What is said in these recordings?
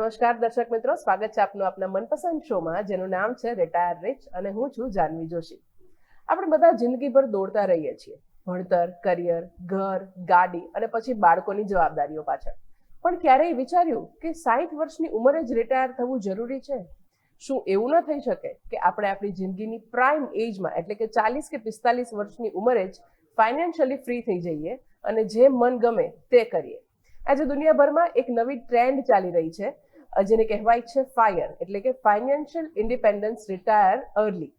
નમસ્કાર દર્શક મિત્રો, સ્વાગત છે આપનું આપના મનપસંદ શોમાં જેનું નામ છે રિટાયર રિચ અને હું છું જાનવી જોશી. આપણે બધા જિંદગીભર દોડતા રહીએ છીએ, ભણતર, કરિયર, ઘર, ગાડી અને પછી બાળકોની જવાબદારીઓ પાછળ. પણ ક્યારેય વિચાર્યું કે 60 વર્ષની ઉંમરે જ રિટાયર થવું જરૂરી છે? શું એવું ન થઈ શકે કે આપણે આપણી જિંદગીની પ્રાઇમ એજમાં એટલે કે 40 કે 45 વર્ષની ઉંમરે જ ફાઇનાન્શિયલી ફ્રી થઈ જઈએ અને જે મન ગમે તે કરીએ? આજે દુનિયાભરમાં એક નવી ટ્રેન્ડ ચાલી રહી છે, જેને કહેવાય છે ફાયર, એટલે કે ફાઇનાન્શિયલ ઇન્ડિપેન્ડન્સ રિટાયર અર્લી.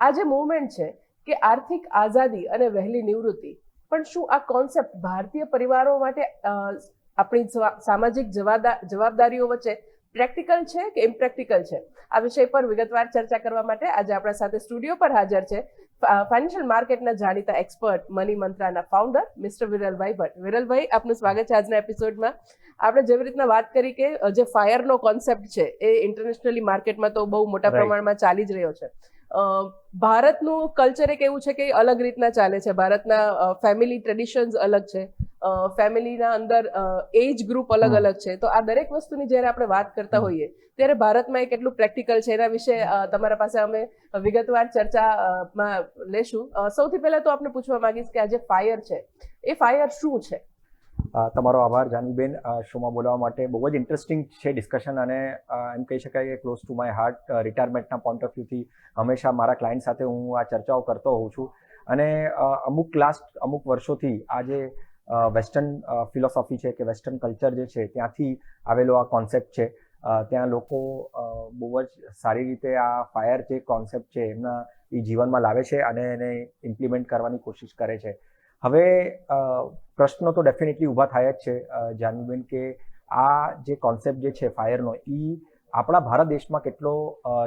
આ જે મૂવમેન્ટ છે કે આર્થિક આઝાદી અને વહેલી નિવૃત્તિ, પણ શું આ કોન્સેપ્ટ ભારતીય પરિવારો માટે આપણી સામાજિક જવાબદારીઓ વચ્ચે પ્રેક્ટિકલ છે કે ઇમ્પ્રેક્ટિકલ છે? આ વિષય પર વિગતવાર ચર્ચા કરવા માટે આજે આપણા સાથે સ્ટુડિયો પર હાજર છે ફાઇનાન્શિયલ માર્કેટના જાણીતા એક્સપર્ટ, મની મંત્રાના ફાઉન્ડર મિસ્ટર વિરલભાઈ ભટ્ટ. વિરલભાઈ, આપનું સ્વાગત છે આજના એપિસોડમાં. આપણે જેવી રીતના વાત કરી કે જે ફાયરનો કોન્સેપ્ટ છે એ ઇન્ટરનેશનલી માર્કેટમાં તો બહુ મોટા પ્રમાણમાં ચાલી જ રહ્યો છે. ભારતનું કલ્ચર એક એવું છે કે અલગ રીતના ચાલે છે. ભારતના ફેમિલી ટ્રેડિશન્સ અલગ છે, ફેમિલીના અંદર એજ ગ્રુપ અલગ અલગ છે. તો આ દરેક વસ્તુની જ્યારે આપણે વાત કરતા હોઈએ ત્યારે ભારતમાં એ કેટલું પ્રેક્ટિકલ છે એના વિશે તમારા પાસે અમે વિગતવાર ચર્ચામાં લેશું. સૌથી પહેલા તો આપણે પૂછવા માંગીશ કે આ જે ફાયર છે એ ફાયર શું છે? તમારો આભાર જાનવીબેન, શોમાં બોલવા માટે. બહુ જ ઇન્ટરેસ્ટિંગ છે ડિસ્કશન અને એમ કહી શકાય કે ક્લોઝ ટુ માય હાર્ટ. રિટાયરમેન્ટના પોઈન્ટ ઓફ વ્યૂથી હંમેશા મારા ક્લાયન્ટ સાથે હું આ ચર્ચાઓ કરતો હોઉં છું. અને અમુક વર્ષોથી આ જે વેસ્ટર્ન ફિલોસોફી છે કે વેસ્ટર્ન કલ્ચર જે છે ત્યાંથી આવેલો આ કોન્સેપ્ટ છે. ત્યાં લોકો બહુ જ સારી રીતે આ ફાયર જે કોન્સેપ્ટ છે એમના એ જીવનમાં લાવે છે અને એને ઇમ્પ્લિમેન્ટ કરવાની કોશિશ કરે છે. હવે પ્રશ્નો તો ડેફિનેટલી ઊભા થાય જ છે જાનવીબેન કે આ જે કોન્સેપ્ટ જે છે ફાયરનો એ આપણા ભારત દેશમાં કેટલો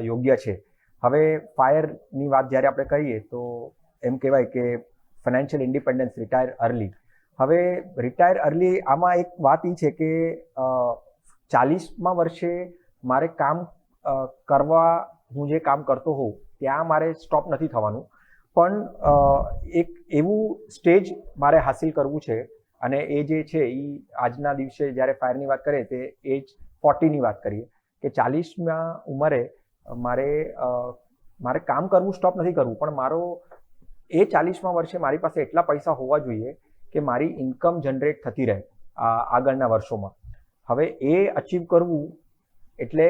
યોગ્ય છે. હવે ફાયરની વાત જ્યારે આપણે કરીએ તો એમ કહેવાય કે ફાઇનાન્શિયલ ઇન્ડિપેન્ડન્સ, રિટાયર અર્લી. હવે રિટાયર અર્લી આમાં એક વાત એ છે કે 40મા વર્ષે મારે કામ કરવા, હું જે કામ કરતો હોઉં ત્યાં મારે સ્ટોપ નથી થવાનું, પણ એક એવું સ્ટેજ મારે હાસિલ કરવું છે. અને એ જે છે એ આજના દિવસે જ્યારે ફાયરની વાત કરીએ તે એજ 40ની વાત કરીએ કે 40મા ઉંમરે મારે કામ કરવું સ્ટોપ નથી કરવું, પણ મારો એ 40મા વર્ષે મારી પાસે એટલા પૈસા હોવા જોઈએ કે મારી ઇન્કમ જનરેટ થતી રહે આગળના વર્ષોમાં. હવે એ અચીવ કરવું એટલે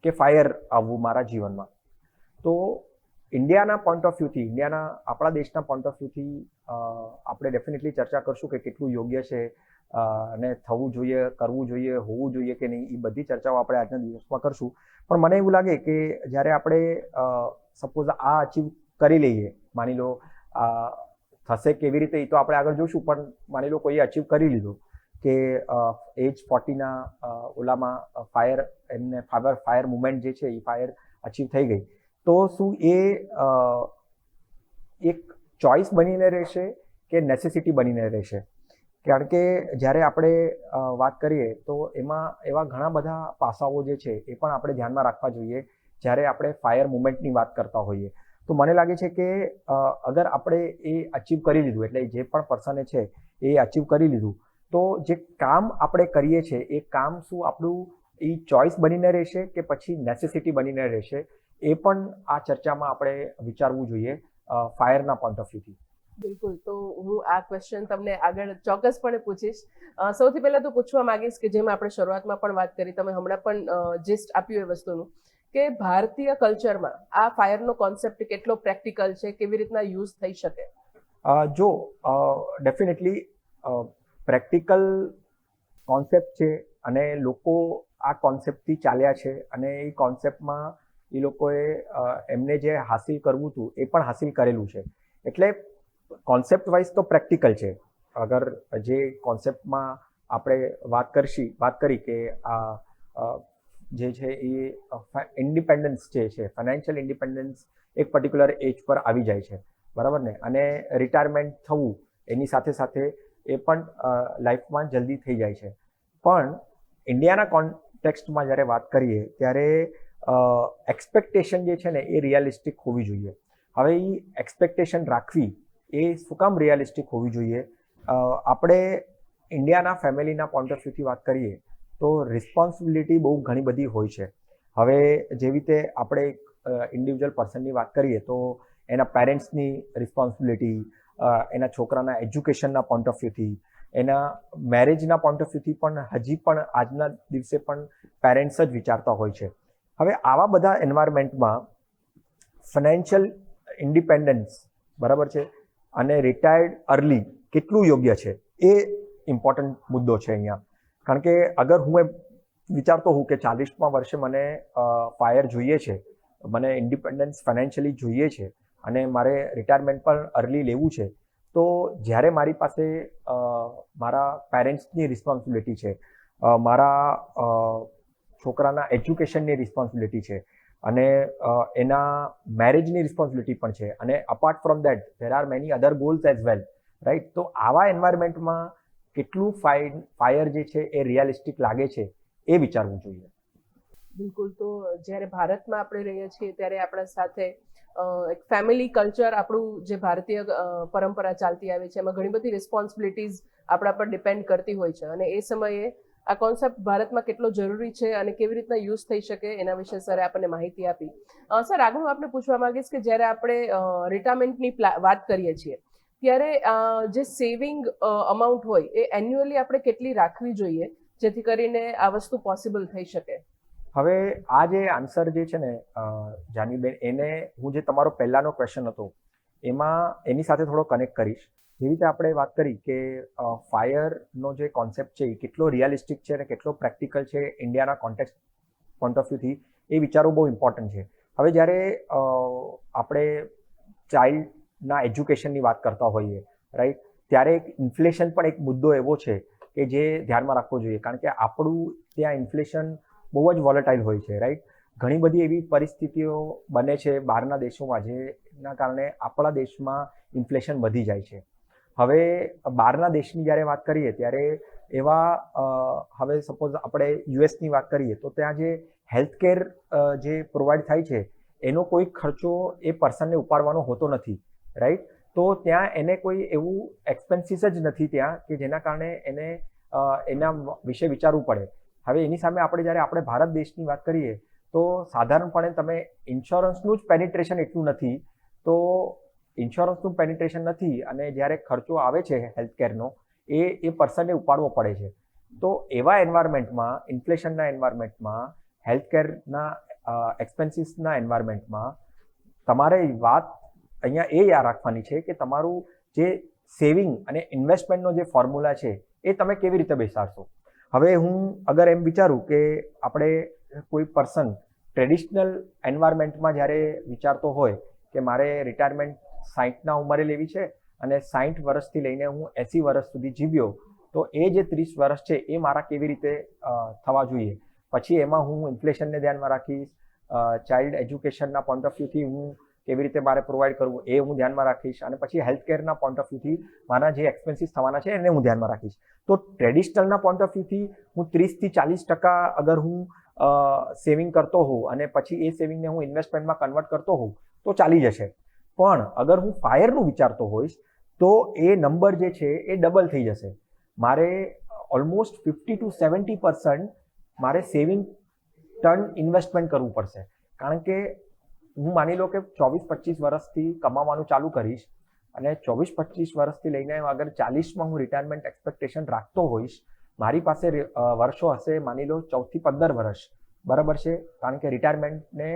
કે ફાયર આવવું મારા જીવનમાં. તો ઇન્ડિયાના પોઈન્ટ ઓફ વ્યૂથી, આપણા દેશના પોઈન્ટ ઓફ વ્યૂથી આપણે ડેફિનેટલી ચર્ચા કરશું કે કેટલું યોગ્ય છે અને થવું જોઈએ, કરવું જોઈએ, હોવું જોઈએ કે નહીં. એ બધી ચર્ચાઓ આપણે આજના દિવસમાં કરશું. પણ મને એવું લાગે કે જ્યારે આપણે સપોઝ આ અચીવ કરી લઈએ, માની લો થશે કેવી રીતે એ તો આપણે આગળ જોઈશું, પણ માની લો કોઈએ અચીવ કરી લીધું કે એજ 40ના ઓલામાં ફાયર મુવમેન્ટ જે છે એ ફાયર અચીવ થઈ ગઈ, તો શું એ એક ચોઇસ બનીને રહેશે કે નેસેસિટી બનીને રહેશે? કારણ કે જ્યારે આપણે વાત કરીએ તો એમાં એવા ઘણા બધા પાસાઓ જે છે એ પણ આપણે ધ્યાનમાં રાખવા જોઈએ જ્યારે આપણે ફાયર મુવમેન્ટની વાત કરતા હોઈએ. તો મને લાગે છે કે અગર આપણે એ અચીવ કરી લીધું, એટલે જે પણ પર્સને છે એ અચીવ કરી લીધું, તો જે કામ આપણે કરીએ છીએ એ કામ શું આપણું એ ચોઇસ બનીને રહેશે કે પછી નેસેસિટી બનીને રહેશે? એ પણ આ ચર્ચામાં આપણે વિચારવું જોઈએ ફાયરના પોઈન્ટ ઓફ વ્યૂથી. બિલકુલ. તો હું આ ક્વેશ્ચન તમને આગળ ચોક્કસપણે પૂછીશ. સૌથી પહેલા તો પૂછવા માંગીશ કે જેમ આપણે શરૂઆતમાં પણ વાત કરી, તમે હમણાં પણ જિસ્ટ આપ્યું એ વસ્તુનું, કે ભારતીય કલ્ચરમાં આ ફાયરનો કોન્સેપ્ટ કેટલો પ્રેક્ટિકલ છે, કેવી રીતના યુઝ થઈ શકે? જો ડેફિનેટલી પ્રેક્ટિકલ કોન્સેપ્ટ છે અને લોકો આ કોન્સેપ્ટથી ચાલ્યા છે અને એ કોન્સેપ્ટમાં એ લોકોએ એમને જે હાસિલ કરવું હતું એ પણ હાસિલ કરેલું છે. એટલે કોન્સેપ્ટ વાઇઝ તો પ્રેક્ટિકલ છે. અગર જે કોન્સેપ્ટમાં આપણે વાત કરી કે આ જે છે એ ઇન્ડિપેન્ડન્સ જે છે, ફાઇનાન્શિયલ ઇન્ડિપેન્ડન્સ એક પર્ટિક્યુલર એજ પર આવી જાય છે, બરાબર ને? અને રિટાયરમેન્ટ થવું એની સાથે સાથે એ પણ લાઈફમાં જલ્દી થઈ જાય છે. પણ ઇન્ડિયાના કોન્ટેક્સ્ટમાં જ્યારે વાત કરીએ ત્યારે એક્સપેક્ટેશન જે છે ને એ રિયાલિસ્ટિક હોવી જોઈએ. હવે એ એક્સપેક્ટેશન રાખવી એ શું કામ રિયાલિસ્ટિક હોવી જોઈએ? આપણે ઇન્ડિયાના ફેમિલીના પોઈન્ટ ઓફ વ્યૂથી વાત કરીએ તો રિસ્પોન્સિબિલિટી બહુ ઘણી બધી હોય છે. હવે જેવી રીતે આપણે ઇન્ડિવિજ્યુઅલ પર્સનની વાત કરીએ તો એના પેરેન્ટ્સની રિસ્પોન્સિબિલિટી, એના છોકરાના એજ્યુકેશનના પોઈન્ટ ઓફ વ્યૂથી, એના મેરેજના પોઈન્ટ ઓફ વ્યૂથી પણ હજી પણ આજના દિવસે પણ પેરેન્ટ્સ જ વિચારતા હોય છે. હવે આવા બધા એન્વાયરમેન્ટમાં ફાઇનાન્શિયલ ઇન્ડિપેન્ડન્સ, બરાબર છે, અને રિટાયર્ડ અર્લી કેટલું યોગ્ય છે એ ઇમ્પોર્ટન્ટ મુદ્દો છે અહીંયા. કારણ કે અગર હું એ વિચારતો હોઉં કે 40મા વર્ષે મને ફાયર જોઈએ છે, મને ઇન્ડિપેન્ડન્સ ફાઇનાન્શિયલી જોઈએ છે અને મારે રિટાયરમેન્ટ પર અર્લી લેવું છે, તો જ્યારે મારી પાસે મારા પેરેન્ટ્સની રિસ્પોન્સિબિલિટી છે, મારા છોકરાના એજ્યુકેશનની રિસ્પોન્સિબિલિટી છે અને એના મેરેજની રિસ્પોન્સિબિલિટી પણ છે, અને apart from that there are many other goals as well, right. તો આવા એન્વાયરમેન્ટમાં કેટલું ફાયર જે છે એ રિયલિસ્ટિક લાગે છે એ વિચારવું જોઈએ. બિલકુલ. તો જ્યારે ભારતમાં આપણે રહીએ છીએ ત્યારે આપણા સાથે એક ફેમિલી કલ્ચર, આપણું જે ભારતીય પરંપરા ચાલતી આવી છે, એમાં ઘણી બધી રિસ્પોન્સિબિલિટીઝ આપણા પર ડિપેન્ડ કરતી હોય છે, અને એ સમયે આ કોન્સેપ્ટ ભારતમાં કેટલો જરૂરી છે અને કેવી રીતના યુઝ થઈ શકે એના વિશે સરે આપણને માહિતી આપી. સર, આગળ હું આપને પૂછવા માંગીશ કે જ્યારે આપણે રિટાયરમેન્ટની વાત કરીએ છીએ ત્યારે જે સેવિંગ અમાઉન્ટ હોય એ એન્યુઅલી આપણે કેટલી રાખવી જોઈએ જેથી કરીને આ વસ્તુ પોસિબલ થઈ શકે? હવે આ જે આન્સર જે છે ને જાનવીબેન, એને હું જે તમારો પહેલાનો ક્વેશ્ચન હતો એમાં એની સાથે થોડો કનેક્ટ કરીશ. જેવી રીતે આપણે વાત કરી કે ફાયરનો જે કોન્સેપ્ટ છે એ કેટલો રિયલિસ્ટિક છે અને કેટલો પ્રેક્ટિકલ છે ઇન્ડિયાના કોન્ટેક્સ્ટ પોઈન્ટ ઓફ વ્યૂથી, એ વિચારવું બહુ ઇમ્પોર્ટન્ટ છે. હવે જ્યારે આપણે ચાઇલ્ડના એજ્યુકેશનની વાત કરતા હોઈએ, રાઈટ, ત્યારે એક ઇન્ફ્લેશન પણ એક મુદ્દો એવો છે કે જે ધ્યાનમાં રાખવો જોઈએ. કારણ કે આપણું ત્યાં ઇન્ફ્લેશન બહુ જ વોલેટાઇલ હોય છે, રાઈટ. ઘણી બધી એવી પરિસ્થિતિઓ બને છે બહારના દેશોમાં જેના કારણે આપણા દેશમાં ઇન્ફ્લેશન વધી જાય છે. હવે બહારના દેશની જ્યારે વાત કરીએ ત્યારે એવા હવે સપોઝ આપણે યુએસની વાત કરીએ તો ત્યાં જે હેલ્થકેર જે પ્રોવાઈડ થાય છે એનો કોઈ ખર્ચો એ પર્સનને ઉપાડવાનો હોતો નથી, રાઈટ. તો ત્યાં એને કોઈ એવું એક્સપેન્સીસ જ નથી ત્યાં કે જેના કારણે એને એના વિશે વિચારવું પડે. હવે એની સામે જ્યારે આપણે ભારત દેશની વાત કરીએ તો સાધારણપણે તમે ઇન્સ્યોરન્સનું જ પેનિટ્રેશન એટલું નથી, તો ઇન્સ્યોરન્સનું પેનિટ્રેશન નથી અને જ્યારે ખર્ચો આવે છે હેલ્થકેરનો એ પર્સનને ઉપાડવો પડે છે. તો એવા એન્વાયરમેન્ટમાં, ઇન્ફ્લેશનના એન્વાયરમેન્ટમાં, હેલ્થકેરના એક્સપેન્સીસના એન્વાયરમેન્ટમાં તમારે વાત અહીંયા એ યાદ રાખવાની છે કે તમારું જે સેવિંગ અને ઇન્વેસ્ટમેન્ટનો જે ફોર્મ્યુલા છે એ તમે કેવી રીતે બેસાડશો. હવે હું અગર એમ વિચારું કે આપણે કોઈ પર્સન ટ્રેડિશનલ એન્વાયરમેન્ટમાં જ્યારે વિચારતો હોય કે મારે રિટાયરમેન્ટ 60ના ઉંમરે લેવી છે અને 60 વર્ષથી લઈને હું 80 વર્ષ સુધી જીવ્યો, તો એ જે 30 વર્ષ છે એ મારા કેવી રીતે થવા જોઈએ. પછી એમાં હું ઇન્ફ્લેશનને ધ્યાનમાં રાખીશ, ચાઇલ્ડ એજ્યુકેશનના પોઈન્ટ ઓફ વ્યૂથી હું કેવી રીતે મારે પ્રોવાઈડ કરવું એ હું ધ્યાનમાં રાખીશ, અને પછી હેલ્થકેરના પોઈન્ટ ઓફ વ્યૂથી મારા જે એક્સપેન્સીસ થવાના છે એને હું ધ્યાનમાં રાખીશ. તો ટ્રેડિશનલના પોઈન્ટ ઓફ વ્યૂથી હું 30થી 40% અગર હું સેવિંગ કરતો હોઉં અને પછી એ સેવિંગને હું ઇન્વેસ્ટમેન્ટમાં કન્વર્ટ કરતો હોઉં તો ચાલી જશે. પણ અગર હું ફાયરનું વિચારતો હોઈશ તો એ નંબર જે છે એ ડબલ થઈ જશે. મારે ઓલમોસ્ટ 50 to 70% મારે સેવિંગ ટર્ન ઇન્વેસ્ટમેન્ટ કરવું પડશે. કારણ કે હું માની લો કે 24-25 વર્ષથી કમાવાનું ચાલુ કરીશ અને 24-25 વર્ષથી લઈને અગર 40માં હું રિટાયરમેન્ટ એક્સપેક્ટેશન રાખતો હોઈશ, મારી પાસે વર્ષો હશે માની લો 14 થી 15 વર્ષ, બરાબર છે, કારણ કે રિટાયરમેન્ટને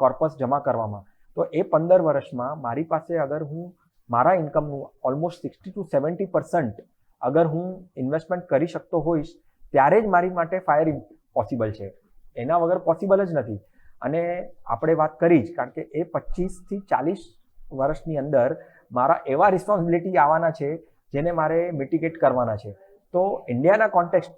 કોર્પસ જમા કરવામાં. તો એ 15 વર્ષમાં મારી પાસે અગર હું મારા ઇન્કમનું ઓલમોસ્ટ 60 to 70% અગર હું ઇન્વેસ્ટમેન્ટ કરી શકતો હોઈશ ત્યારે જ મારી માટે ફાયર પોસિબલ છે. એના વગર પોસિબલ જ નથી. અને આપણે વાત કરી જ, કારણ કે એ 25 થી 40 વર્ષની અંદર મારા એવા રિસ્પોન્સિબિલિટી આવવાના છે જેને મારે મિટિગેટ કરવાના છે. તો ઇન્ડિયાના કોન્ટેક્સ્ટ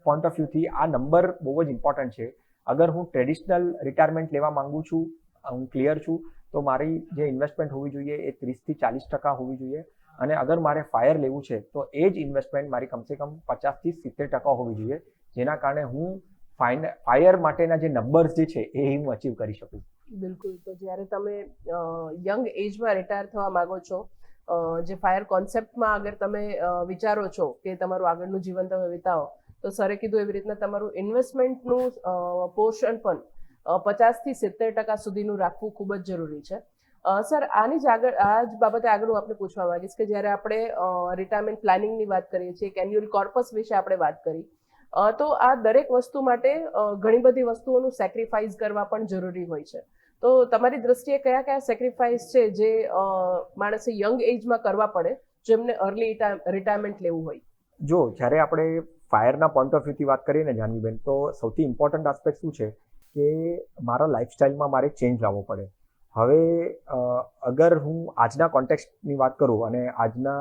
પોઈન્ટ ઓફ વ્યૂથી આ નંબર બહુ જ ઇમ્પોર્ટન્ટ છે. અગર હું ટ્રેડિશનલ રિટાયરમેન્ટ લેવા માંગુ છું, હું ક્લિયર છું, તો મારી જે ઇન્વેસ્ટમેન્ટ હોવી જોઈએ એ 30થી 40% હોવી જોઈએ. અને અગર મારે ફાયર લેવું છે તો એ જ ઇન્વેસ્ટમેન્ટ મારી કમસે કમ 50 થી 70% હોવી જોઈએ, જેના કારણે હું ફાયર માટેના જે નંબર્સ જે છે એ હું અચીવ કરી શકું. બિલકુલ. તો જ્યારે તમે યંગ એજમાં રિટાયર થવા માંગો છો, જે ફાયર કોન્સેપ્ટમાં અગર તમે વિચારો છો કે તમારું આગળનું જીવન તમે વિતાવો, તો સરે કીધું એવી રીતના તમારું ઇન્વેસ્ટમેન્ટનું પોર્શન પણ 50 થી 70% સુધીનું રાખવું ખૂબ જ જરૂરી છે. સર આની જ આગળ આ જ બાબતે આગળ હું આપને પૂછવા માંગીશ કે જ્યારે આપણે રિટાયરમેન્ટ પ્લાનિંગની વાત કરીએ છીએ, એક એન્યુઅલ કોર્પસ વિશે આપણે વાત કરી, તો આ દરેક વસ્તુ માટે ઘણી બધી વસ્તુઓનું સેક્રિફાઈસ કરવા પણ જરૂરી હોય છે. તો તમારી દ્રષ્ટિએ કયા કયા સેક્રિફાઈસ છે જે માણસે યંગ એજમાં કરવા પડે જેમને અર્લી રિટાયરમેન્ટ લેવું હોય? જો જ્યારે આપણે ફાયરના પોઈન્ટ ઓફ વ્યૂથી વાત કરીએ ને જાનવીબેન, તો સૌથી ઇમ્પોર્ટન્ટ આસ્પેક્ટ શું છે કે મારા લાઈફસ્ટાઈલમાં મારે ચેન્જ લાવવો પડે. હવે અગર હું આજના કોન્ટેક્સ્ટની વાત કરું અને આજના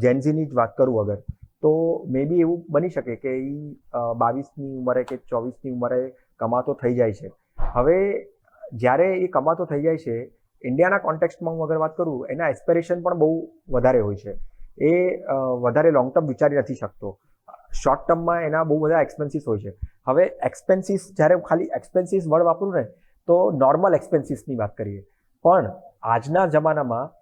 જેનઝીની જ વાત કરું અગર, તો મે બી એવું બની શકે કે એ 22ની ઉંમરે કે 24ની ઉંમરે કમાતો થઈ જાય છે. હવે જ્યારે એ કમાતો થઈ જાય છે, ઇન્ડિયાના કોન્ટેક્સ્ટમાં હું અગર વાત કરું, એના એસ્પિરેશન પણ બહુ વધારે હોય છે. એ વધારે લોંગ ટર્મ વિચારી નથી શકતો. શોર્ટ ટર્મમાં એના બહુ બધા એક્સપેન્સીસ હોય છે. હવે એક્સપેન્સીસ, જ્યારે હું ખાલી એક્સપેન્સીસ વર્ડ વાપરું ને, તો નોર્મલ એક્સપેન્સીસની વાત કરીએ. પણ આજના જમાનામાં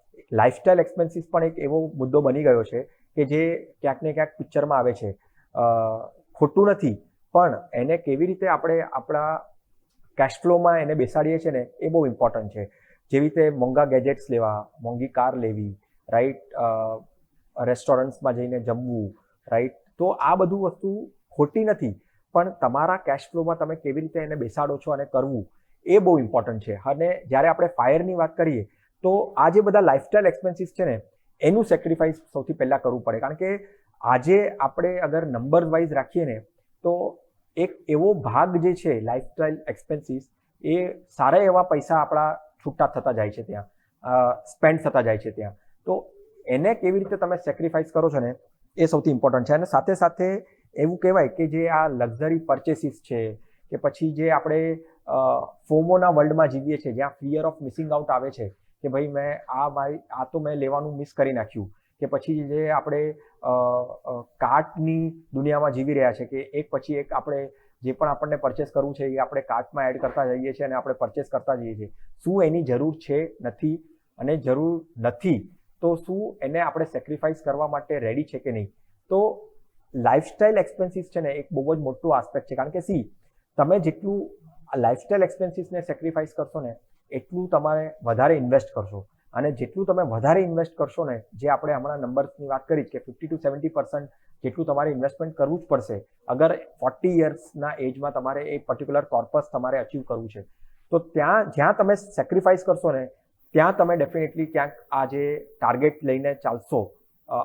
લાઇફસ્ટાઇલ એક્સપેન્સીસ પણ એક એવો મુદ્દો બની ગયો છે કે જે ક્યાંક ને ક્યાંક પિક્ચરમાં આવે છે. ખોટું નથી, પણ એને કેવી રીતે આપણે આપણા કેશ ફ્લોમાં એને બેસાડીએ છીએ ને, એ બહુ ઇમ્પોર્ટન્ટ છે. જેવી રીતે મોંઘા ગેજેટ્સ લેવા, મોંઘી કાર લેવી, રાઈટ, રેસ્ટોરન્ટ્સમાં જઈને જમવું, રાઈટ. તો આ બધું વસ્તુ ખોટી નથી, પણ તમારા કેશ ફ્લોમાં તમે કેવી રીતે એને બેસાડો છો અને કરવું, એ બહુ ઇમ્પોર્ટન્ટ છે. અને જ્યારે આપણે ફાયરની વાત કરીએ, તો આ જે બધા લાઇફસ્ટાઇલ એક્સપેન્સીસ છે ને, એનું સેક્રિફાઈસ સૌથી પહેલાં કરવું પડે. કારણ કે આજે આપણે અગર નંબર વાઇઝ રાખીએ ને, તો એક એવો ભાગ જે છે લાઇફસ્ટાઇલ એક્સપેન્સીસ, એ સારા એવા પૈસા આપણા છૂટા થતા જાય છે, ત્યાં સ્પેન્ડ થતા જાય છે ત્યાં. તો એને કેવી રીતે તમે સેક્રિફાઈસ કરો છો ને, એ સૌથી ઇમ્પોર્ટન્ટ છે. અને સાથે સાથે એવું કહેવાય કે જે આ લક્ઝરી પરચેસીસ છે, કે પછી જે આપણે ફોમોના વર્લ્ડમાં જીવીએ છીએ, જ્યાં ફિયર ઓફ મિસિંગ આઉટ આવે છે કે ભાઈ આ તો મેં લેવાનું મિસ કરી નાખ્યું, કે પછી જે આપણે કાર્ટની દુનિયામાં જીવી રહ્યા છે કે એક પછી એક આપણે જે પણ આપણને પરચેસ કરવું છે એ આપણે કાર્ટમાં એડ કરતા જઈએ છીએ અને આપણે પરચેસ કરતા જઈએ છીએ. શું એની જરૂર છે, નથી, અને જરૂર નથી તો શું એને આપણે સેક્રિફાઈસ કરવા માટે રેડી છે કે નહીં? તો લાઇફસ્ટાઇલ એક્સપેન્સીસ છે ને, એક બહુ જ મોટું આસ્પેક્ટ છે. કારણ કે તમે જેટલું આ લાઇફસ્ટાઇલ એક્સપેન્સીસને સેક્રિફાઈસ કરશો ને, એટલું તમારે વધારે ઇન્વેસ્ટ કરશો. અને જેટલું તમે વધારે ઇન્વેસ્ટ કરશો ને, જે આપણે હમણાં નંબર્સની વાત કરી કે 50 to 70% જેટલું તમારે ઇન્વેસ્ટમેન્ટ કરવું જ પડશે અગર 40 યર્સના એજમાં તમારે એ પર્ટિક્યુલર કોર્પસ તમારે અચીવ કરવું છે. તો જ્યાં તમે સેક્રિફાઈસ કરશો ને, ત્યાં તમે ડેફિનેટલી ક્યાંક આ જે ટાર્ગેટ લઈને ચાલશો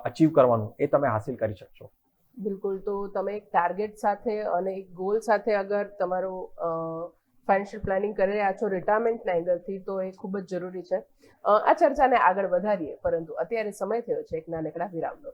અચીવ કરવાનું, એ તમે હાસિલ કરી શકશો. બિલકુલ. તો તમે એક ટાર્ગેટ સાથે અને એક ગોલ સાથે અગર તમારું ફાઇનાન્શિયલ પ્લાનિંગ કરી રહ્યા છો રિટાયરમેન્ટના એંગલથી, તો એ ખૂબ જ જરૂરી છે. આ ચર્ચાને આગળ વધારીએ, પરંતુ અત્યારે સમય થયો છે એક નાનકડા વિરામનો.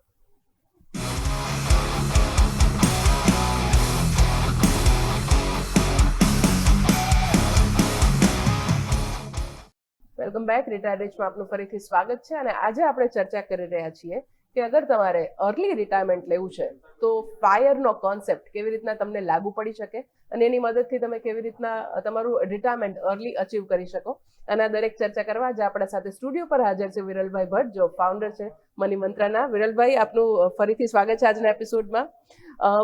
Welcome back. રિટાયર્ડ રિચમાં આપનું ફરીથી સ્વાગત છે. અને આજે આપણે ચર્ચા કરી રહ્યા છીએ કે અગર તમારે અર્લી રિટાયરમેન્ટ લેવું છે, તો ફાયરનો કોન્સેપ્ટ કેવી રીતના તમને લાગુ પડી શકે અને એની મદદથી તમે કેવી રીતના તમારું રિટાયરમેન્ટ અર્લી અચીવ કરી શકો. અને આ દરેક ચર્ચા કરવા જે આપણા સાથે સ્ટુડિયો પર હાજર છે વિરલભાઈ ભટ્ટ, જો ફાઉન્ડર છે મની મંત્રાના. વિરલભાઈ, આપનું ફરીથી સ્વાગત છે આજના એપિસોડમાં.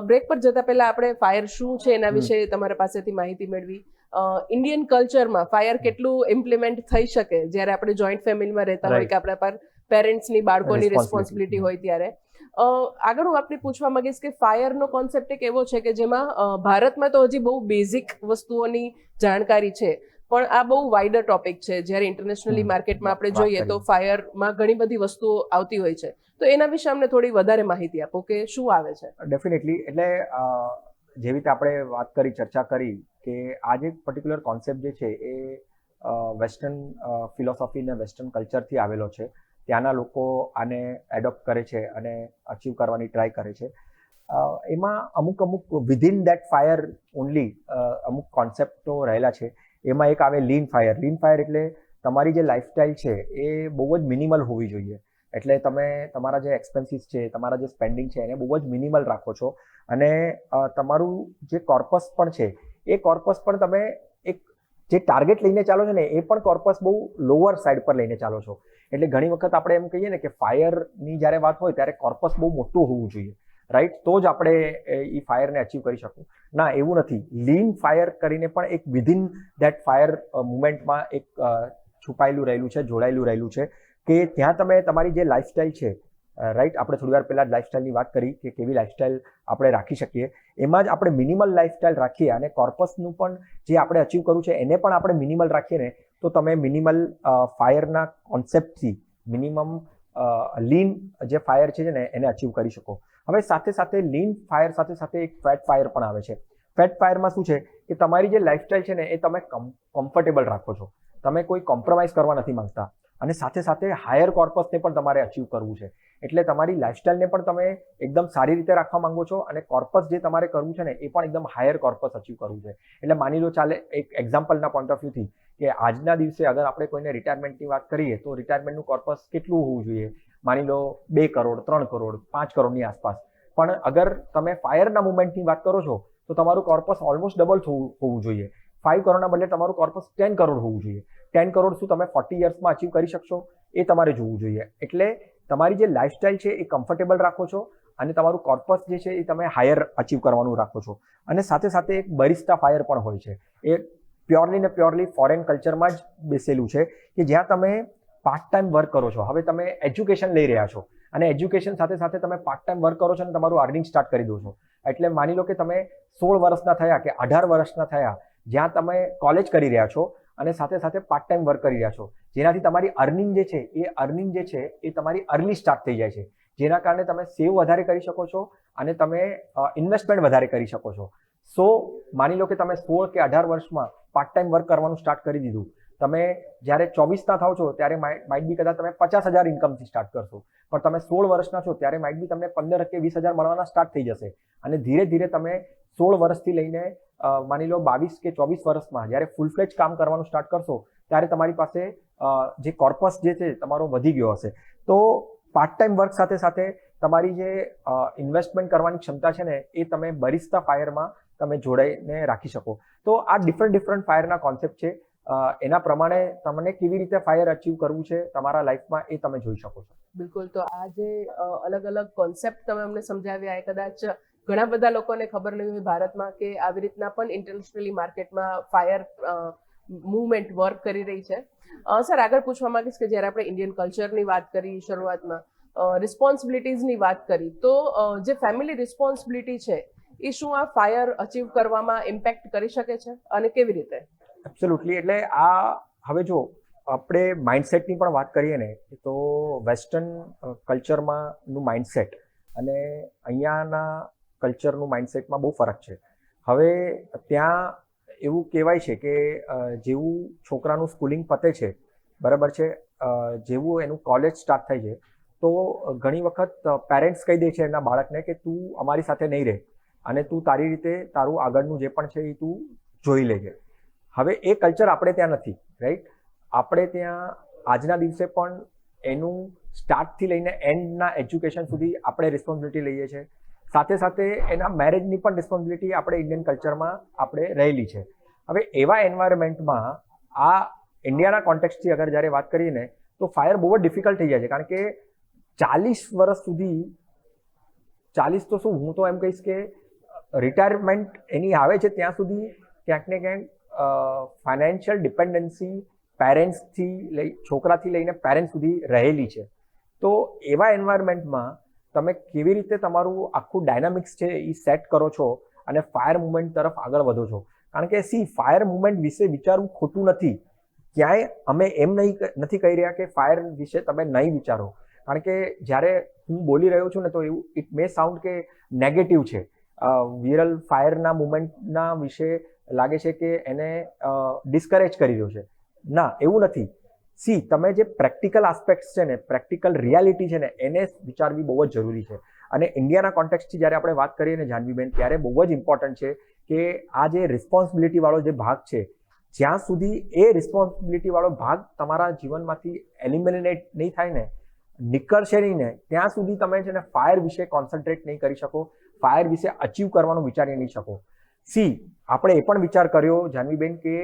બ્રેક પર જતા પહેલા આપણે ફાયર શું છે એના વિશે તમારા પાસેથી માહિતી મેળવી. ઇન્ડિયન કલ્ચરમાં ફાયર કેટલું ઇમ્પ્લિમેન્ટ થઈ શકે જ્યારે આપણે જોઈન્ટ ફેમિલીમાં રહેતા હોય કે આપણા પર પેરેન્ટ્સની, બાળકોની રિસ્પોન્સિબિલિટી હોય ત્યારે. આગળ હું આપને પૂછવા માંગીશ કે ફાયરનો કોન્સેપ્ટ એક એવો છે કે જેમાં ભારતમાં તો હજી બહુ બેઝિક વસ્તુઓની જાણકારી છે, પણ આ બહુ વાઇડર ટોપિક છે. જ્યારે ઇન્ટરનેશનલી માર્કેટમાં આપણે જોઈએ તો ફાયરમાં ઘણી બધી વસ્તુઓ આવતી હોય છે. તો એના વિશે અમને થોડી વધારે માહિતી આપો કે શું આવે છે. ડેફિનેટલી. એટલે જેવી રીતે આપણે વાત કરી, ચર્ચા કરી કે આ જે પર્ટિક્યુલર કોન્સેપ્ટ જે છે એ વેસ્ટર્ન ફિલોસોફી અને વેસ્ટર્ન કલ્ચરથી આવેલો છે. ત્યાંના લોકો આને એડોપ્ટ કરે છે અને અચીવ કરવાની ટ્રાય કરે છે. એમાં અમુક વિધિન દેટ ફાયર ઓનલી અમુક કોન્સેપ્ટો રહેલા છે. એમાં એક આવે લીન ફાયર. લીન ફાયર એટલે તમારી જે લાઈફસ્ટાઈલ છે એ બહુ જ મિનિમલ હોવી જોઈએ. એટલે તમે તમારા જે એક્સપેન્સીસ છે, તમારા જે સ્પેન્ડિંગ છે, એને બહુ જ મિનિમલ રાખો છો. અને તમારું જે કોર્પસ પણ છે, એ કોર્પસ પણ તમે એક જે ટાર્ગેટ લઈને ચાલો છો ને, એ પણ કોર્પસ બહુ લોઅર સાઈડ પર લઈને ચાલો છો. એટલે ઘણી વખત આપણે એમ કહીએ ને કે ફાયરની જ્યારે વાત હોય ત્યારે કોર્પસ બહુ મોટું હોવું જોઈએ. રાઈટ, તો જ આપણે એ ફાયરને અચીવ કરી શકું. ના, એવું નથી. લીન ફાયર કરીને પણ એક વિધિન ધેટ ફાયર મુમેન્ટમાં એક છુપાયેલું રહેલું છે, જોડાયેલું રહેલું છે, કે ત્યાં તમે તમારી જે લાઈફસ્ટાઈલ છે, રાઈટ, આપણે થોડી વાર પહેલાં જ લાઈફસ્ટાઈલની વાત કરી કે કેવી લાઈફસ્ટાઈલ આપણે રાખી શકીએ. એમાં જ આપણે મિનિમલ લાઈફસ્ટાઈલ રાખીએ અને કોર્પસનું પણ જે આપણે અચીવ કરવું છે એને પણ આપણે મિનિમલ રાખીએ ને, તો તમે મિનિમલ ફાયરના કોન્સેપ્ટથી મિનિમમ લીન જે ફાયર છે ને એને અચીવ કરી શકો. હવે સાથે સાથે લીન ફાયર સાથે સાથે એક ફેટ ફાયર પણ આવે છે. ફેટ ફાયરમાં શું છે કે તમારી જે લાઈફસ્ટાઈલ છે ને એ તમે કમ્ફર્ટેબલ રાખો છો, તમે કોઈ કોમ્પ્રોમાઇઝ કરવા નથી માંગતા, અને સાથે સાથે હાયર કોર્પસને પણ તમારે અચીવ કરવું છે. એટલે તમારી લાઈફસ્ટાઈલને પણ તમે એકદમ સારી રીતે રાખવા માંગો છો, અને કોર્પસ જે તમારે કરવું છે ને એ પણ એકદમ હાયર કોર્પસ અચીવ કરવું છે. એટલે માની લો, ચાલે એક એક્ઝામ્પલના પોઈન્ટ ઓફ વ્યૂથી કે આજના દિવસે અગર આપણે કોઈને રિટાયરમેન્ટની વાત કરીએ તો રિટાયરમેન્ટનું કોર્પસ કેટલું હોવું જોઈએ? માની લો 2 કરોડ, 3 કરોડ, 5 કરોડની આસપાસ. પણ અગર તમે ફાયરના મુવમેન્ટની વાત કરો છો તો તમારું કોર્પસ ઓલમોસ્ટ ડબલ હોવું જોઈએ. 5 કરોડના બદલે તમારું કોર્પસ 10 કરોડ હોવું જોઈએ. 10 કરોડ શું તમે 40 યર્સમાં અચીવ કરી શકશો? એ તમારે જોવું જોઈએ. એટલે તમારી જે લાઈફસ્ટાઈલ છે એ કમ્ફર્ટેબલ રાખો છો, અને તમારું કોર્પસ જે છે એ તમે હાયર અચીવ કરવાનું રાખો છો. અને સાથે સાથે એક બરિસ્ટા ફાયર પણ હોય છે. એ પ્યોરલી ને પ્યોરલી ફોરેન કલ્ચરમાં જ બેસેલું છે, કે જ્યાં તમે પાર્ટ ટાઈમ વર્ક કરો છો. હવે તમે એજ્યુકેશન લઈ રહ્યા છો અને એજ્યુકેશન સાથે સાથે તમે પાર્ટ ટાઈમ વર્ક કરો છો અને તમારું અર્નિંગ સ્ટાર્ટ કરી દો છો. એટલે માની લો કે તમે 16 વર્ષના થયા કે 18 વર્ષના થયા, જ્યાં તમે કોલેજ કરી રહ્યા છો અને સાથે સાથે પાર્ટ ટાઈમ વર્ક કરી રહ્યા છો, જેનાથી તમારી અર્નિંગ જે છે એ તમારી અર્લી સ્ટાર્ટ થઈ જાય છે, જેના કારણે તમે સેવ વધારે કરી શકો છો અને તમે ઇન્વેસ્ટમેન્ટ વધારે કરી શકો છો. સો માની લો કે તમે 16 કે 18 વર્ષમાં પાર્ટ ટાઈમ વર્ક કરવાનું સ્ટાર્ટ કરી દીધું. તમે જ્યારે 24ના થાવ છો ત્યારે માઇટ બી કદાચ તમે 50,000 ઇન્કમથી સ્ટાર્ટ કરશો, પણ તમે 16 વર્ષના છો ત્યારે માઇટ બી તમને 15 કે 20,000 મળવાના સ્ટાર્ટ થઈ જશે. અને ધીરે ધીરે તમે 16 વર્ષથી લઈને માની લો 22 કે 24 વર્ષમાં જ્યારે ફૂલ ફ્લેજ કામ કરવાનું સ્ટાર્ટ કરશો ત્યારે તમારી પાસે જે કોર્પસ જે છે તમારો વધી ગયો હશે. તો પાર્ટ ટાઈમ વર્ક સાથે સાથે તમારી જે ઇન્વેસ્ટમેન્ટ કરવાની ક્ષમતા છે ને એ તમે બરિસ્તા ફાયરમાં તમે જોડાઈને રાખી શકો. તો આ ડિફરન્ટ ફાયરના કોન્સેપ્ટ છે. એના પ્રમાણે તમને કેવી રીતે ફાયર અચીવ કરવું છે તમારા લાઈફમાં એ તમે જોઈ શકો છો. બિલકુલ. તો આ જે અલગ અલગ કોન્સેપ્ટ તમે અમને સમજાવ્યા એ કદાચ ઘણા બધા લોકોને ખબર નહીં હોય ભારતમાં કે આવી રીતના પણ ઇન્ટરનેશનલી માર્કેટમાં ફાયર મૂવમેન્ટ વર્ક કરી રહી છે. સર, આગળ પૂછવા માંગીશ કે જ્યારે આપણે ઇન્ડિયન કલ્ચરની વાત કરી શરૂઆતમાં, રિસ્પોન્સિબિલિટીઝની વાત કરી, તો જે ફેમિલી રિસ્પોન્સિબિલિટી છે એ શું આ ફાયર અચીવ કરવામાં ઇમ્પેક્ટ કરી શકે છે અને કેવી રીતે? એબ્સોલ્યુટલી. એટલે આ હવે જો આપણે માઇન્ડસેટની પણ વાત કરીએ ને તો વેસ્ટર્ન કલ્ચરમાંનું માઇન્ડસેટ અને અહીંયાના કલ્ચરનું માઇન્ડસેટમાં બહુ ફરક છે. હવે ત્યાં એવું કહેવાય છે કે જેવું છોકરાનું સ્કૂલિંગ પતે છે, બરાબર છે, જેવું એનું કોલેજ સ્ટાર્ટ થાય છે, તો ઘણી વખત પેરેન્ટ્સ કહી દે છે એના બાળકને કે તું અમારી સાથે નહીં રહે અને તું તારી રીતે તારું આગળનું જે પણ છે એ તું જોઈ લેજે. હવે એ કલ્ચર આપણે ત્યાં નથી, રાઈટ. આપણે ત્યાં આજના દિવસે પણ એનું સ્ટાર્ટથી લઈને એન્ડના એજ્યુકેશન સુધી આપણે રિસ્પોન્સિબિલિટી લઈએ છીએ. સાથે સાથે એના મેરેજની પણ રિસ્પોન્સિબિલિટી આપણે ઇન્ડિયન કલ્ચરમાં આપણે રહેલી છે. હવે એવા એન્વાયરમેન્ટમાં આ ઇન્ડિયાના કોન્ટેક્સ્ટથી અગર જ્યારે વાત કરીએ ને તો ફાયર બહુ જ ડિફિકલ્ટ થઈ જાય છે, કારણ કે 40 વર્ષ સુધી, 40 તો શું, હું તો એમ કહીશ કે રિટાયરમેન્ટ એની આવે છે ત્યાં સુધી ક્યાંક ને ક્યાંક ફાઇનાન્શિયલ ડિપેન્ડન્સી પેરેન્ટ્સથી છોકરાથી લઈને પેરેન્ટ્સ સુધી રહેલી છે. તો એવા એન્વાયરમેન્ટમાં તમે કેવી રીતે તમારું આખું ડાયનામિક્સ છે એ સેટ કરો છો અને ફાયર મુવમેન્ટ તરફ આગળ વધો છો. કારણ કે ફાયર મુવમેન્ટ વિશે વિચારવું ખોટું નથી. ક્યાંય અમે એમ નથી કહી રહ્યા કે ફાયર વિશે તમે નહીં વિચારો, કારણ કે જ્યારે હું બોલી રહ્યો છું ને તો એવું ઇટ મે સાઉન્ડ કે નેગેટિવ છે. વિરલ ફાયરના મુવમેન્ટના વિશે લાગે છે કે એને ડિસ્કરેજ કરી રહ્યો છે. ના, એવું નથી. તમે જે પ્રેક્ટિકલ આસ્પેક્ટ્સ છે ને, પ્રેક્ટિકલ રિયાલિટી છે ને, એને વિચારવી બહુ જ જરૂરી છે. અને ઇન્ડિયાના કોન્ટેક્સ્ટથી જ્યારે આપણે વાત કરીએ ને જાહ્નવીબેન, ત્યારે બહુ જ ઇમ્પોર્ટન્ટ છે કે આ જે રિસ્પોન્સિબિલિટી વાળો જે ભાગ છે, જ્યાં સુધી એ રિસ્પોન્સિબિલિટી વાળો ભાગ તમારા જીવનમાંથી એલિમિનેટ નહીં થાય ને, નીકળશે નહીં ને, ત્યાં સુધી તમે છે ને ફાયર વિશે કોન્સન્ટ્રેટ નહીં કરી શકો, ફાયર વિશે અચીવ કરવાનું વિચારી નહીં શકો. આપણે એ પણ વિચાર કર્યો જાહ્નવીબેન કે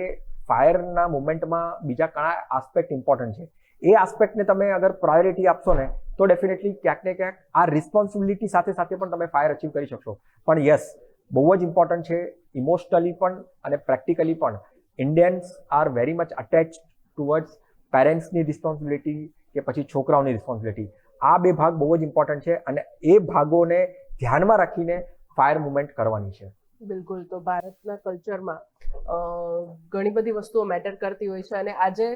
ફાયરના મુવમેન્ટમાં બીજા ઘણા આસ્પેક્ટ ઇમ્પોર્ટન્ટ છે. એ આસ્પેક્ટને તમે અગર પ્રાયોરિટી આપશો ને તો ડેફિનેટલી ક્યાંક ને ક્યાંક આ રિસ્પોન્સિબિલિટી સાથે સાથે પણ તમે ફાયર અચીવ કરી શકશો. પણ યસ, બહુ જ ઇમ્પોર્ટન્ટ છે, ઇમોશનલી પણ અને પ્રેક્ટિકલી પણ Indians are very much attach towards પેરેન્ટ્સની રિસ્પોન્સિબિલિટી કે પછી છોકરાઓની રિસ્પોન્સિબિલિટી. આ બે ભાગ બહુ જ ઇમ્પોર્ટન્ટ છે અને એ ભાગોને ધ્યાનમાં રાખીને ફાયર મુવમેન્ટ કરવાની છે. બિલકુલ. તો ભારતના કલ્ચરમાં ઘણી બધી વસ્તુઓ મેટર કરતી હોય છે અને આજે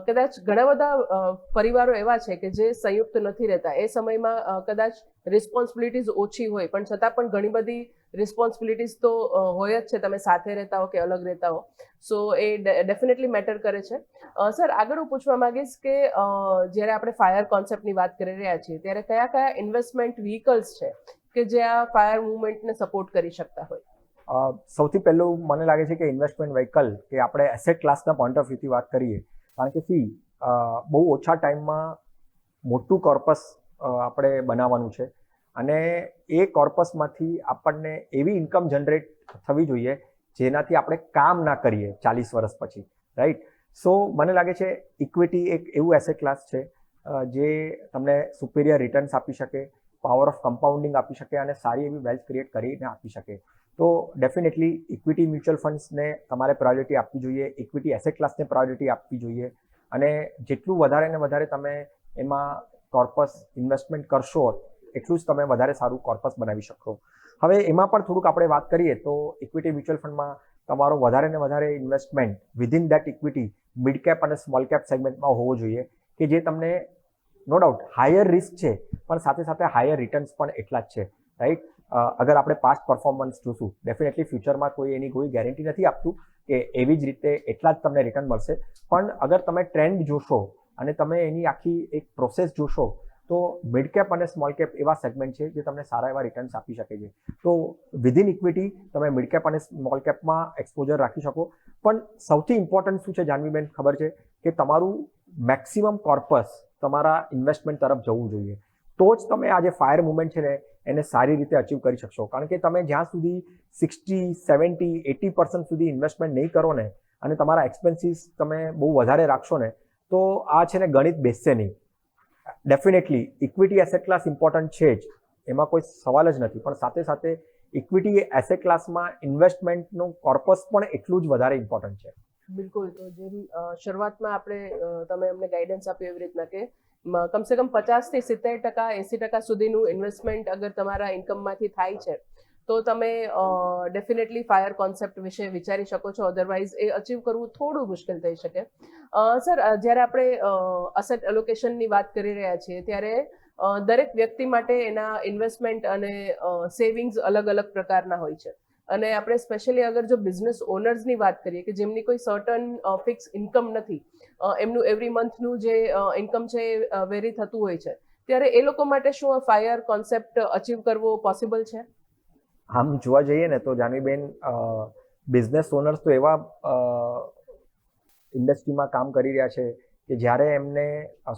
કદાચ ઘણા બધા પરિવારો એવા છે કે જે સંયુક્ત નથી રહેતા. એ સમયમાં કદાચ રિસ્પોન્સિબિલિટીઝ ઓછી હોય પણ છતાં પણ ઘણી બધી રિસ્પોન્સિબિલિટીઝ તો હોય જ છે, તમે સાથે રહેતા હો કે અલગ રહેતા હો. સો એ ડેફિનેટલી મેટર કરે છે. સર, આગળ હું પૂછવા માંગીશ કે જ્યારે આપણે ફાયર કોન્સેપ્ટની વાત કરી રહ્યા છીએ ત્યારે કયા કયા ઇન્વેસ્ટમેન્ટ વ્હીકલ્સ છે કે જે આ ફાયર મુવમેન્ટને સપોર્ટ કરી શકતા હોય? સૌથી પહેલું મને લાગે છે કે ઇન્વેસ્ટમેન્ટ વ્હીકલ કે આપણે એસેટ ક્લાસના પોઈન્ટ ઓફ વ્યૂથી વાત કરીએ, કારણ કે બહુ ઓછા ટાઈમમાં મોટું કોર્પસ આપણે બનાવવાનું છે અને એ કોર્પસમાંથી આપણને એવી ઇન્કમ જનરેટ થવી જોઈએ જેનાથી આપણે કામ ના કરીએ 40 વર્ષ પછી, રાઈટ? સો મને લાગે છે ઇક્વિટી એક એવું એસેટ ક્લાસ છે જે તમને સુપિરિયર રિટર્ન્સ આપી શકે, પાવર ઓફ કમ્પાઉન્ડિંગ આપી શકે અને સારી એવી વેલ્થ ક્રિએટ કરીને આપી શકે. તો ડેફિનેટલી ઇક્વિટી મ્યુચ્યુઅલ ફંડ્સને તમારે પ્રાયોરિટી આપવી જોઈએ, ઇક્વિટી એસેટ ક્લાસને પ્રાયોરિટી આપવી જોઈએ અને જેટલું વધારે ને વધારે તમે એમાં કોર્પસ ઇન્વેસ્ટમેન્ટ કરશો એટલું જ તમે વધારે સારું કોર્પસ બનાવી શકશો. હવે એમાં પણ થોડુંક આપણે વાત કરીએ તો ઇક્વિટી મ્યુચ્યુઅલ ફંડમાં તમારો વધારે ને વધારે investment within that equity mid cap અને સ્મોલ કેપ સેગમેન્ટમાં હોવો જોઈએ કે જે તમને નો ડાઉટ હાયર રિસ્ક છે પણ સાથે સાથે હાયર રિટર્ન્સ પણ એટલા જ છે, રાઈટ? અગર આપણે પાસ્ટ પરફોર્મન્સ જોશું, ડેફિનેટલી ફ્યુચરમાં એની કોઈ ગેરંટી નથી આપતું કે એવી જ રીતે એટલા જ તમને રિટર્ન મળશે. પણ અગર તમે ટ્રેન્ડ જોશો અને તમે એની આખી એક પ્રોસેસ જોશો તો મિડ કેપ અને સ્મોલ કેપ એવા સેગમેન્ટ છે જે તમને સારા એવા રિટર્ન્સ આપી શકે છે. તો વિધિન ઇક્વિટી તમે મિડ કેપ અને સ્મોલ કેપમાં એક્સપોઝર રાખી શકો. પણ સૌથી ઇમ્પોર્ટન્ટ શું છે જાનવીબેન, ખબર છે કે તમારું મેક્સિમમ કોર્પસ તમારા ઇન્વેસ્ટમેન્ટ તરફ જવું જોઈએ. તો જ તમે આ જે ફાયર મુવમેન્ટ છે ને એને સારી રીતે અચીવ કરી શકશો. કારણ કે તમે જ્યાં સુધી 60, 70, 80% સુધી ઇન્વેસ્ટમેન્ટ નહીં કરો ને અને તમારા એક્સપેન્સીસ તમે બહુ વધારે રાખશો ને તો આ છે ને ગણિત બેસશે નહીં. Definitely equity asset class important છે જ, એમાં કોઈ સવાલ જ નથી, પણ સાથે સાથે ઇક્વિટી એસેટ ક્લાસમાં ઇન્વેસ્ટમેન્ટનું કોર્પસ પણ એટલું જ વધારે ઇમ્પોર્ટન્ટ છે. બિલકુલ. તો જેમ શરૂઆતમાં આપણે તમે અમને ગાઈડન્સ આપ્યું એવી રીતના કે કમસે કમ 50 થી 70%, 80% સુધીનું ઇન્વેસ્ટમેન્ટ અગર તમારા ઇન્કમમાંથી થાય છે તો તમે ડેફિનેટલી ફાયર કોન્સેપ્ટ વિશે વિચારી શકો છો. અધરવાઇઝ એ અચીવ કરવું થોડું મુશ્કેલ થઈ શકે. સર, જ્યારે આપણે અસેટ એલોકેશનની વાત કરી રહ્યા છીએ ત્યારે દરેક વ્યક્તિ માટે એના ઇન્વેસ્ટમેન્ટ અને સેવિંગ્સ અલગ અલગ પ્રકારના હોય છે અને આપણે સ્પેશિયલી અગર જો બિઝનેસ ઓનર્સની વાત કરીએ કે જેમની કોઈ સર્ટન ફિક્સ ઇન્કમ નથી, એમનું એવરી મંથનું જે ઇન્કમ છે એ વેરી થતું હોય છે, ત્યારે એ લોકો માટે શું ફાયર કોન્સેપ્ટ અચીવ કરવો પોસિબલ છે? આમ જોવા જઈએ ને તો જાનવીબેન, બિઝનેસ ઓનર્સ તો એવા ઇન્ડસ્ટ્રીમાં કામ કરી રહ્યા છે કે જ્યારે એમને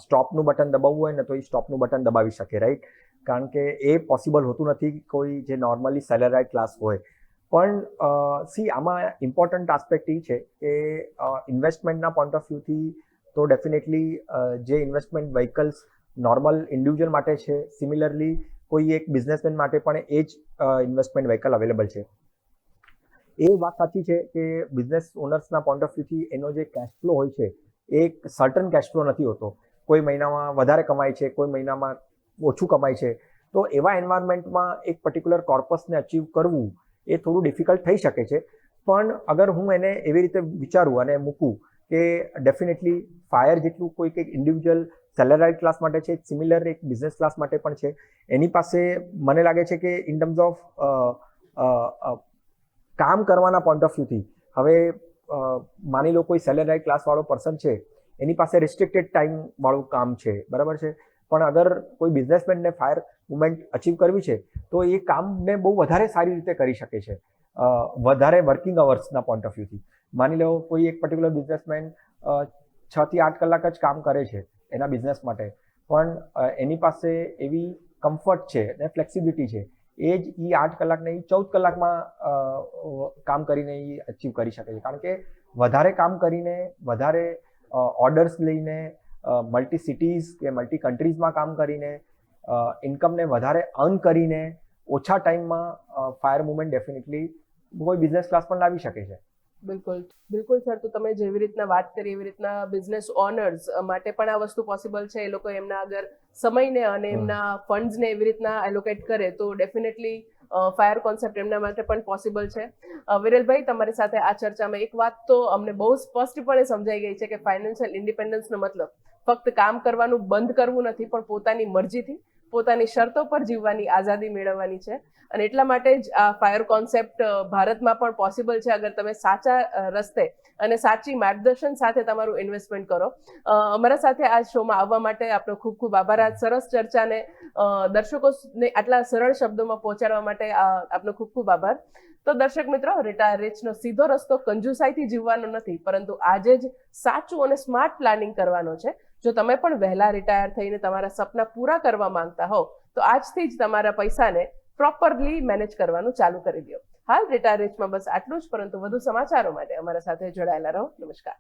સ્ટોપનું બટન દબાવવું હોય ને તો એ સ્ટોપનું બટન દબાવી શકે, રાઈટ? કારણ કે એ પોસિબલ હોતું નથી કોઈ જે નોર્મલી સેલેરાઇડ ક્લાસ હોય. પણ આમાં ઇમ્પોર્ટન્ટ આસ્પેક્ટ એ છે કે ઇન્વેસ્ટમેન્ટના પોઈન્ટ ઓફ વ્યૂથી તો ડેફિનેટલી જે ઇન્વેસ્ટમેન્ટ વ્હીકલ્સ નોર્મલ ઇન્ડિવિજ્યુઅલ માટે છે, સિમિલરલી કોઈ એક બિઝનેસમેન માટે પણ એ જ ઇન્વેસ્ટમેન્ટ વ્હીકલ અવેલેબલ છે. એ વાત સાચી છે કે બિઝનેસ ઓનર્સના પોઈન્ટ ઓફ વ્યૂથી એનો જે કેશ ફ્લો હોય છે એ એક સર્ટન કેશ ફ્લો નથી હોતો. કોઈ મહિનામાં વધારે કમાય છે, કોઈ મહિનામાં ઓછું કમાય છે. તો એવા એન્વાયરમેન્ટમાં એક પર્ટિક્યુલર કોર્પસને અચીવ કરવું એ થોડું ડિફિકલ્ટ થઈ શકે છે. પણ અગર હું એને એવી રીતે વિચારું અને મૂકું કે ડેફિનેટલી ફાયર જેટલું કોઈ કંઈક ઇન્ડિવિજ્યુઅલ સેલેરાઇડ ક્લાસ માટે છે, સિમિલર એક બિઝનેસ ક્લાસ માટે પણ છે. એની પાસે મને લાગે છે કે ઇન ટર્મ્સ ઓફ કામ કરવાના પોઈન્ટ ઓફ વ્યૂથી હવે માની લો કોઈ સેલેરાઇડ ક્લાસવાળો પર્સન છે, એની પાસે રિસ્ટ્રિક્ટેડ ટાઈમ વાળું કામ છે, બરાબર છે? પણ અગર કોઈ બિઝનેસમેનને ફાયર મુવમેન્ટ અચીવ કરવી છે તો એ કામને બહુ વધારે સારી રીતે કરી શકે છે, વધારે વર્કિંગ અવર્સના પોઈન્ટ ઓફ વ્યૂથી. માની લો કોઈ એક પર્ટિક્યુલર બિઝનેસમેન 6 થી 8 કલાક જ કામ કરે છે એના બિઝનેસ માટે, પણ એની પાસે એવી કમ્ફર્ટ છે ને ફ્લેક્સિબિલિટી છે, એ જ 8 કલાક નહીં 14 કલાકમાં કામ કરીને એ અચીવ કરી શકે છે. કારણ કે વધારે કામ કરીને, વધારે ઓર્ડર્સ લઈને, મલ્ટી સિટીઝ કે મલ્ટી કન્ટ્રીઝમાં કામ કરીને ઇન્કમને વધારે અર્ન કરીને ઓછા ટાઈમમાં ફાયર મુવમેન્ટ ડેફિનેટલી કોઈ બિઝનેસ ક્લાસ પણ લાવી શકે છે. બિલકુલ બિલકુલ સર. તો તમે જેવી રીતના વાત કરી એવી રીતના બિઝનેસ ઓનર્સ માટે પણ આ વસ્તુ પોસિબલ છે. એ લોકો એમના અગર સમયને અને એમના ફંડ્સને એવી રીતના એલોકેટ કરે તો ડેફિનેટલી ફાયર કોન્સેપ્ટ એમના માટે પણ પોસિબલ છે. વિરેલભાઈ, તમારી સાથે આ ચર્ચામાં એક વાત તો અમને બહુ સ્પષ્ટપણે સમજાઈ ગઈ છે કે ફાઇનાન્શિયલ ઇન્ડિપેન્ડન્સનો મતલબ ફક્ત કામ કરવાનું બંધ કરવું નથી, પણ પોતાની મરજીથી પોતાની શરતો પર જીવવાની આઝાદી મેળવવાની છે. અને એટલા માટે જ આ ફાયર કોન્સેપ્ટ ભારતમાં પણ પોસિબલ છે અગર તમે સાચા રસ્તે અને સાચી માર્ગદર્શન સાથે તમારું ઇન્વેસ્ટમેન્ટ કરો. અમારા સાથે આ શોમાં આવવા માટે આપનો ખૂબ ખૂબ આભાર. આ સરસ ચર્ચાને દર્શકોને આટલા સરળ શબ્દોમાં પહોંચાડવા માટે આપનો ખૂબ ખૂબ આભાર. તો દર્શક મિત્રો, રિટાયર રિચનો સીધો રસ્તો કંજુસાઈથી જીવવાનો નથી, પરંતુ આજે જ સાચું અને સ્માર્ટ પ્લાનિંગ કરવાનો છે. જો તમે પણ વહેલા રિટાયર થઈને તમારા સપના પૂરા કરવા માંગતા હો તો આજથી જ તમારા પૈસાને પ્રોપરલી મેનેજ કરવાનું ચાલુ કરી દો. હાલ રિટાયર રિચમાં બસ આટલું જ, પરંતુ વધુ સમાચારો માટે અમારા સાથે જોડાયેલા રહો. નમસ્કાર.